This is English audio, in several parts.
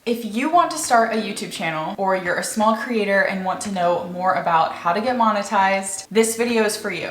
If you want to start a YouTube channel or you're a small creator and want to know more about how to get monetized, this video is for you.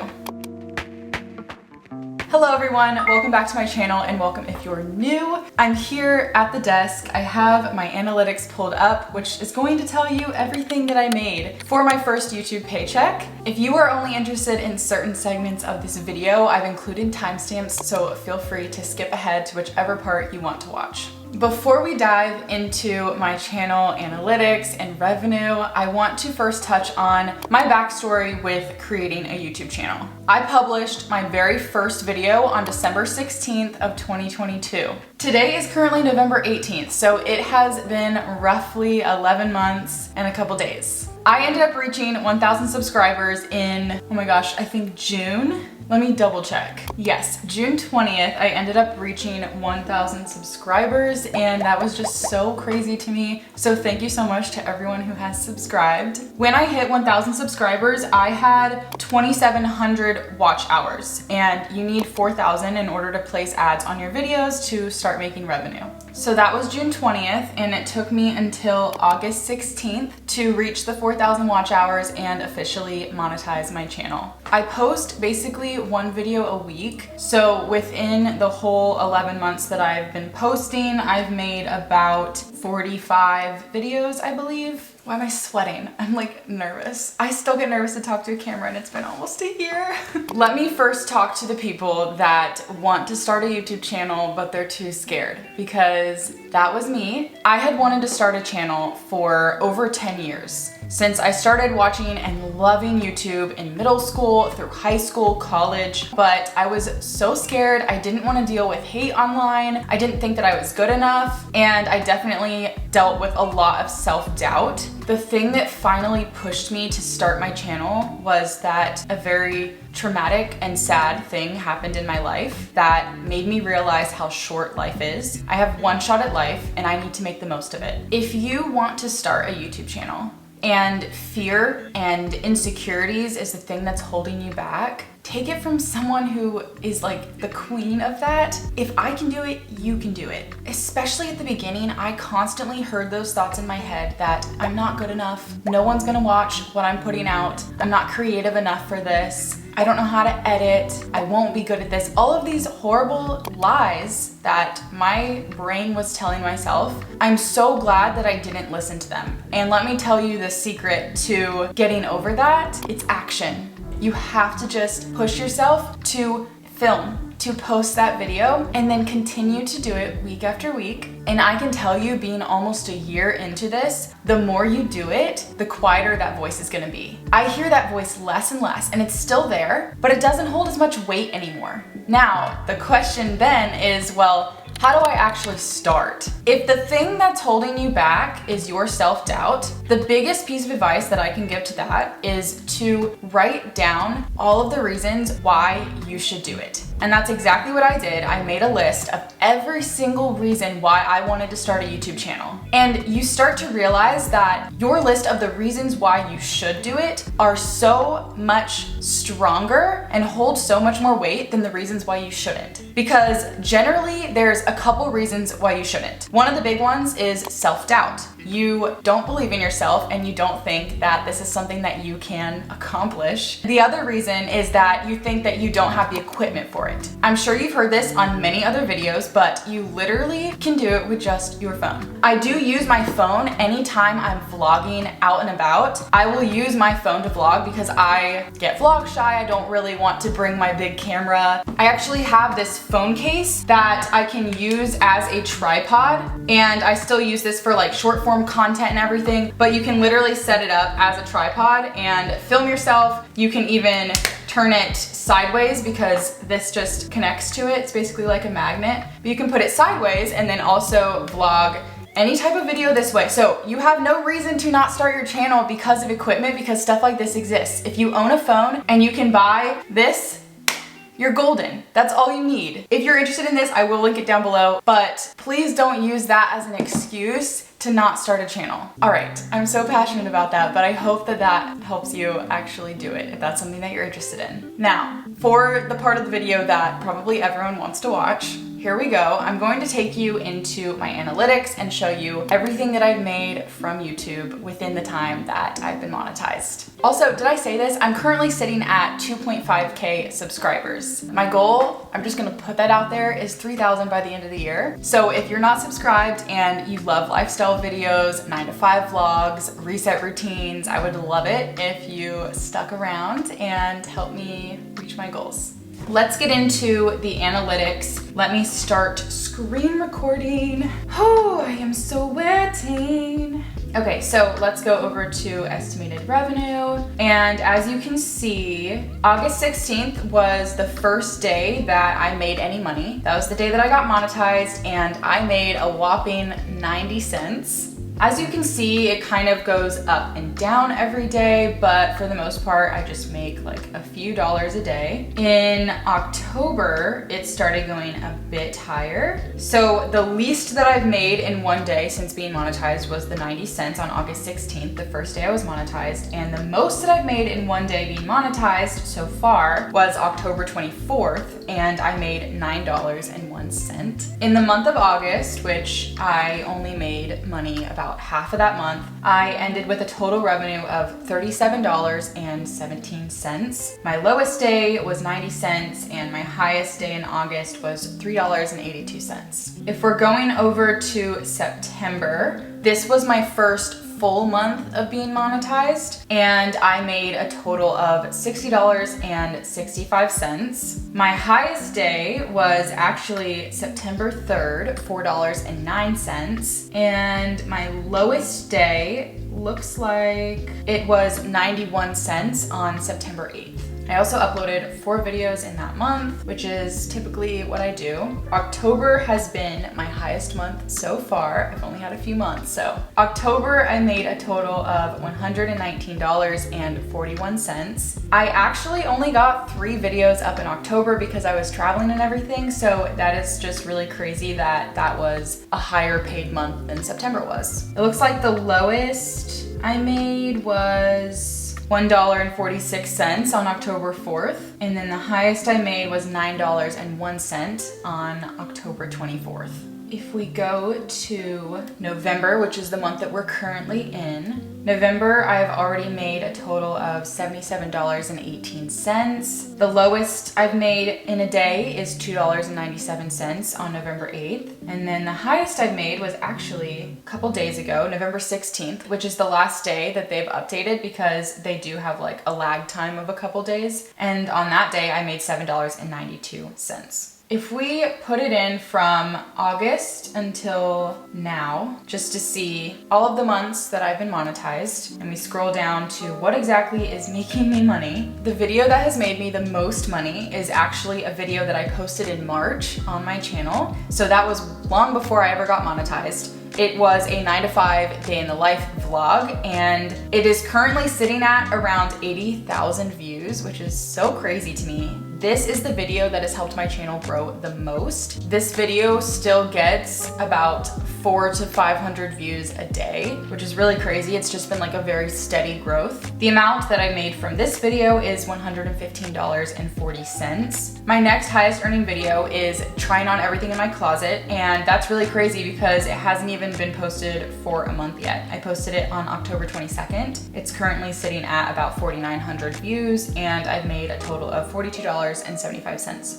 Hello everyone, welcome back to my channel and welcome if you're new. I'm here at the desk. I have my analytics pulled up, which is going to tell you everything that I made for my first YouTube paycheck. If you are only interested in certain segments of this video, I've included timestamps, so feel free to skip ahead to whichever part you want to watch. Before we dive into my channel analytics and revenue, I want to first touch on my backstory with creating a YouTube channel. I published my very first video on December 16th of 2022. Today is currently November 18th, so it has been roughly 11 months and a couple days. I ended up reaching 1,000 subscribers in, oh my gosh, I think June? Let me double check. Yes, June 20th, I ended up reaching 1,000 subscribers and that was just so crazy to me. So thank you so much to everyone who has subscribed. When I hit 1,000 subscribers, I had 2,700 watch hours and you need 4,000 in order to place ads on your videos to start making revenue. So that was June 20th and it took me until August 16th to reach the 4,000 watch hours and officially monetize my channel. I post basically one video a week. So within the whole 11 months that I've been posting, I've made about 45 videos, I believe. Why am I sweating? I'm like nervous. I still get nervous to talk to a camera and it's been almost a year. Let me first talk to the people that want to start a YouTube channel, but they're too scared, because that was me. I had wanted to start a channel for over 10 years. Since I started watching and loving YouTube in middle school, through high school, college, but I was so scared. I didn't want to deal with hate online. I didn't think that I was good enough, and I definitely dealt with a lot of self-doubt. The thing that finally pushed me to start my channel was that a very traumatic and sad thing happened in my life that made me realize how short life is. I have one shot at life and I need to make the most of it. If you want to start a YouTube channel and fear and insecurities is the thing that's holding you back, take it from someone who is like the queen of that. If I can do it, you can do it. Especially at the beginning, I constantly heard those thoughts in my head that I'm not good enough, no one's gonna watch what I'm putting out, I'm not creative enough for this, I don't know how to edit, I won't be good at this. All of these horrible lies that my brain was telling myself. I'm so glad that I didn't listen to them. And let me tell you the secret to getting over that, it's action. You have to just push yourself to film, to post that video, and then continue to do it week after week. And I can tell you, being almost a year into this, the more you do it, the quieter that voice is gonna be. I hear that voice less and less, and it's still there, but it doesn't hold as much weight anymore. Now, the question then is, well, how do I actually start? If the thing that's holding you back is your self-doubt, the biggest piece of advice that I can give to that is to write down all of the reasons why you should do it. And that's exactly what I did. I made a list of every single reason why I wanted to start a YouTube channel. And you start to realize that your list of the reasons why you should do it are so much stronger and hold so much more weight than the reasons why you shouldn't. Because generally there's a couple reasons why you shouldn't. One of the big ones is self-doubt. You don't believe in yourself and you don't think that this is something that you can accomplish. The other reason is that you think that you don't have the equipment for it. I'm sure you've heard this on many other videos, but you literally can do it with just your phone. I do use my phone anytime I'm vlogging out and about. I will use my phone to vlog because I get vlog shy. I don't really want to bring my big camera. I actually have this phone case that I can use as a tripod, and I still use this for like short form content and everything, but you can literally set it up as a tripod and film yourself. You can even turn it sideways because this just connects to it. It's basically like a magnet, but you can put it sideways and then also vlog any type of video this way. So you have no reason to not start your channel because of equipment, because stuff like this exists. If you own a phone and you can buy this, you're golden. That's all you need. If you're interested in this, I will link it down below, but please don't use that as an excuse to not start a channel. All right, I'm so passionate about that, but I hope that that helps you actually do it if that's something that you're interested in. Now, for the part of the video that probably everyone wants to watch, here we go. I'm going to take you into my analytics and show you everything that I've made from YouTube within the time that I've been monetized. Also, did I say this? I'm currently sitting at 2.5K subscribers. My goal, I'm just gonna put that out there, is 3,000 by the end of the year. So if you're not subscribed and you love lifestyle videos, 9-to-5 vlogs, reset routines, I would love it if you stuck around and helped me reach my goals. Let's get into the analytics. Let me start screen recording. Oh, I am sweating. Okay, so let's go over to estimated revenue. And as you can see, August 16th was the first day that I made any money. That was the day that I got monetized, and I made a whopping 90 cents. As you can see, it kind of goes up and down every day, but for the most part, I just make like a few dollars a day. In October, it started going a bit higher. So the least that I've made in one day since being monetized was the 90 cents on August 16th, the first day I was monetized. And the most that I've made in one day being monetized so far was October 24th, and I made $9.01. In the month of August, which I only made money about half of that month, I ended with a total revenue of $37.17. My lowest day was 90 cents and my highest day in August was $3.82. If we're going over to September, this was my first full month of being monetized, and I made a total of $60.65. My highest day was actually September 3rd, $4.09, and my lowest day looks like it was 91 cents on September 8th. I also uploaded 4 videos in that month, which is typically what I do. October has been my highest month so far. I've only had a few months, so. October, I made a total of $119.41. I actually only got 3 videos up in October because I was traveling and everything, so that is just really crazy that that was a higher paid month than September was. It looks like the lowest I made was $1.46 on October 4th, and then the highest I made was $9.01 on October 24th. If we go to November, which is the month that we're currently in, November, I've already made a total of $77.18. The lowest I've made in a day is $2.97 on November 8th. And then the highest I've made was actually a couple days ago, November 16th, which is the last day that they've updated because they do have like a lag time of a couple days. And on that day, I made $7.92. If we put it in from August until now, just to see all of the months that I've been monetized, and we scroll down to what exactly is making me money, the video that has made me the most money is actually a video that I posted in March on my channel. So that was long before I ever got monetized. It was a 9-to-5 day in the life vlog, and it is currently sitting at around 80,000 views, which is so crazy to me. This is the video that has helped my channel grow the most. This video still gets about 400 to 500 views a day, which is really crazy. It's just been like a very steady growth. The amount that I made from this video is $115.40. My next highest earning video is trying on everything in my closet, and that's really crazy because it hasn't even been posted for a month yet. I posted it on October 22nd. It's currently sitting at about 4,900 views, and I've made a total of $42.75.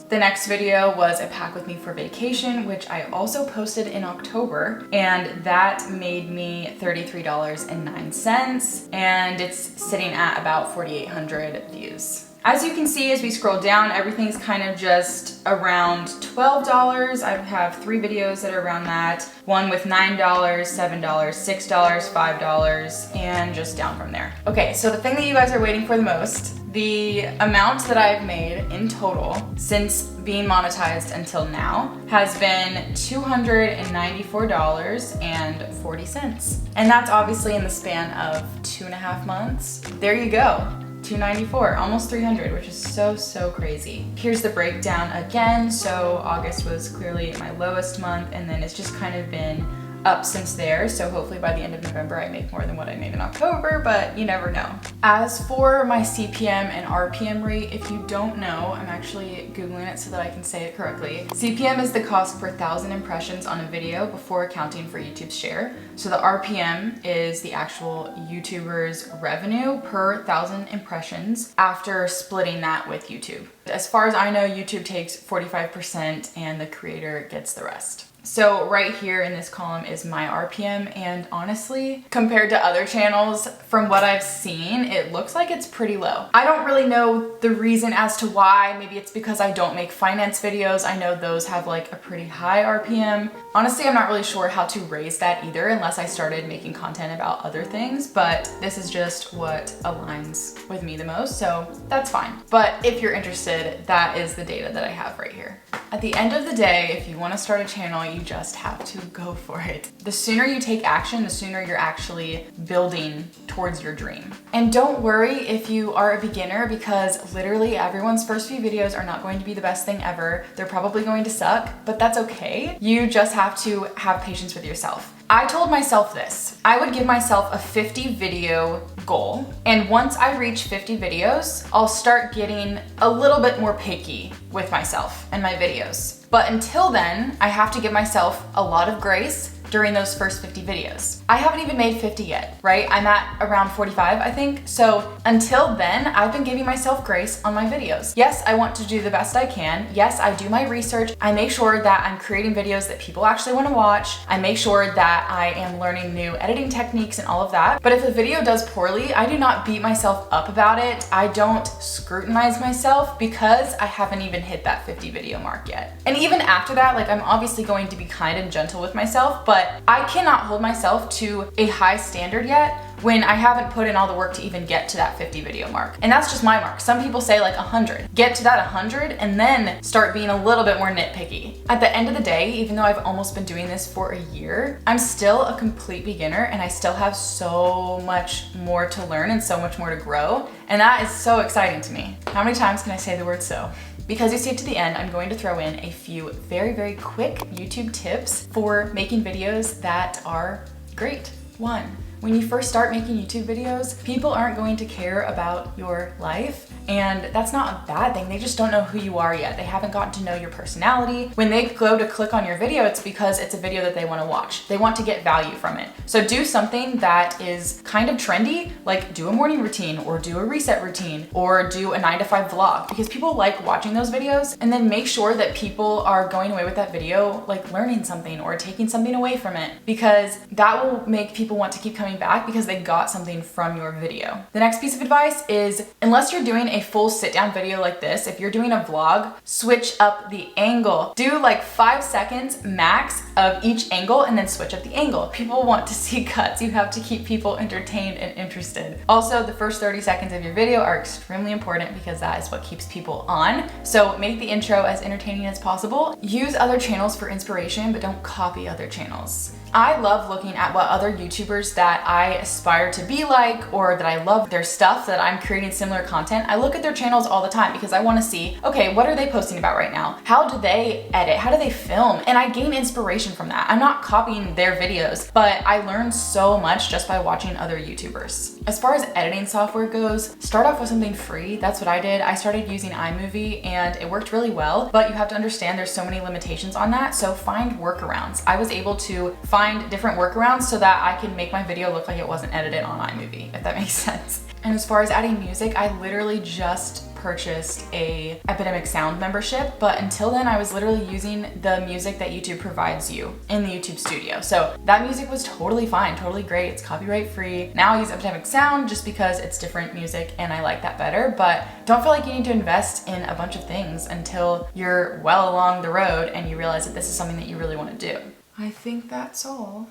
The next video was a pack with me for vacation, which I also posted in October, and that made me $33.09, and it's sitting at about 4,800 views. As you can see, as we scroll down, everything's kind of just around $12. I have 3 videos that are around that. One with $9, $7, $6, $5, and just down from there. Okay, so the thing that you guys are waiting for the most, the amount that I've made in total since being monetized until now has been $294.40. And that's obviously in the span of 2.5 months. There you go. $294, almost $300, which is so crazy. Here's the breakdown again. So August was clearly my lowest month, and then it's just kind of been up since there, so hopefully by the end of November I make more than what I made in October, but you never know. As for my CPM and RPM rate, if you don't know, I'm actually Googling it so that I can say it correctly. CPM is the cost per 1,000 impressions on a video before accounting for YouTube's share. So the RPM is the actual YouTuber's revenue per 1,000 impressions after splitting that with YouTube. As far as I know, YouTube takes 45% and the creator gets the rest. So right here in this column is my RPM, and honestly, compared to other channels, from what I've seen, it looks like it's pretty low. I don't really know the reason as to why. Maybe it's because I don't make finance videos. I know those have like a pretty high RPM. Honestly, I'm not really sure how to raise that either unless I started making content about other things, but this is just what aligns with me the most, so that's fine. But if you're interested, that is the data that I have right here. At the end of the day, if you want to start a channel, you just have to go for it. The sooner you take action, the sooner you're actually building towards your dream. And don't worry if you are a beginner, because literally everyone's first few videos are not going to be the best thing ever. They're probably going to suck, but that's okay. You just have to have patience with yourself. I told myself this. I would give myself a 50 video goal, and once I reach 50 videos, I'll start getting a little bit more picky with myself and my videos. But until then, I have to give myself a lot of grace during those first 50 videos. I haven't even made 50 yet, right? I'm at around 45, I think. So until then, I've been giving myself grace on my videos. Yes, I want to do the best I can. Yes, I do my research. I make sure that I'm creating videos that people actually want to watch. I make sure that I am learning new editing techniques and all of that. But if a video does poorly, I do not beat myself up about it. I don't scrutinize myself because I haven't even hit that 50 video mark yet. And even after that, like, I'm obviously going to be kind and gentle with myself, but I cannot hold myself to a high standard yet when I haven't put in all the work to even get to that 50 video mark. And that's just my mark. Some people say like 100. Get to that 100 and then start being a little bit more nitpicky. At the end of the day, even though I've almost been doing this for a year, I'm still a complete beginner and I still have so much more to learn and so much more to grow. And that is so exciting to me. How many times can I say the word so? Because you stayed to the end, I'm going to throw in a few very, very quick YouTube tips for making videos that are great. 1, when you first start making YouTube videos, people aren't going to care about your life. And that's not a bad thing. They just don't know who you are yet. They haven't gotten to know your personality. When they go to click on your video, it's because it's a video that they want to watch. They want to get value from it. So do something that is kind of trendy, like do a morning routine or do a reset routine or do a 9-to-5 vlog, because people like watching those videos. And then make sure that people are going away with that video like learning something or taking something away from it, because that will make people want to keep coming back because they got something from your video. The next piece of advice is, unless you're doing a full sit down video like this, if you're doing a vlog, switch up the angle. Do like 5 seconds max of each angle and then switch up the angle. People want to see cuts. You have to keep people entertained and interested. Also, the first 30 seconds of your video are extremely important because that is what keeps people on. So make the intro as entertaining as possible. Use other channels for inspiration, but don't copy other channels. I love looking at what other YouTubers that I aspire to be like, or that I love their stuff, that I'm creating similar content. I look at their channels all the time because I want to see, okay, what are they posting about right now? How do they edit? How do they film? And I gain inspiration from that. I'm not copying their videos, but I learn so much just by watching other YouTubers. As far as editing software goes, start off with something free. That's what I did. I started using iMovie and it worked really well, but you have to understand there's so many limitations on that. So find workarounds. I was able to find different workarounds so that I can make my video look like it wasn't edited on iMovie, if that makes sense. And as far as adding music, I literally just purchased a Epidemic Sound membership, but until then I was literally using the music that YouTube provides you in the YouTube studio. So that music was totally fine, totally great. It's copyright free. Now I use Epidemic Sound just because it's different music and I like that better, but don't feel like you need to invest in a bunch of things until you're well along the road and you realize that this is something that you really want to do. I think that's all.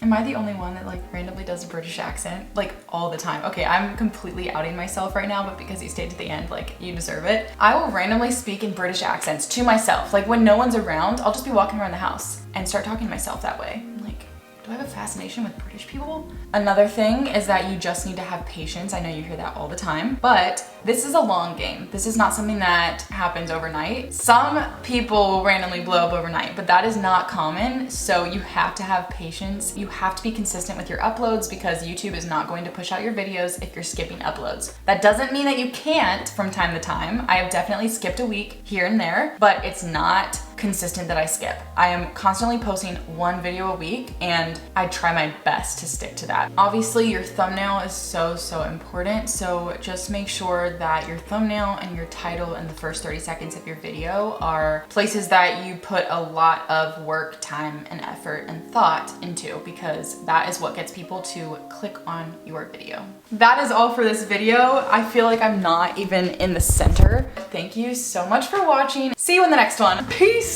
Am I the only one that like randomly does a British accent like all the time? Okay, I'm completely outing myself right now, but because you stayed to the end, like you deserve it. I will randomly speak in British accents to myself. Like when no one's around, I'll just be walking around the house and start talking to myself that way. I'm like, do I have a fascination with British people? Another thing is that you just need to have patience. I know you hear that all the time, but this is a long game. This is not something that happens overnight. Some people will randomly blow up overnight, but that is not common. So you have to have patience. You have to be consistent with your uploads because YouTube is not going to push out your videos if you're skipping uploads. That doesn't mean that you can't from time to time. I have definitely skipped a week here and there, but it's not consistent that I skip. I am constantly posting one video a week and I try my best to stick to that. Obviously your thumbnail is so important, so just make sure that your thumbnail and your title and the first 30 seconds of your video are places that you put a lot of work, time, and effort and thought into, because that is what gets people to click on your video. That is all for this video. I feel like I'm not even in the center. Thank you so much for watching. See you in the next one. Peace.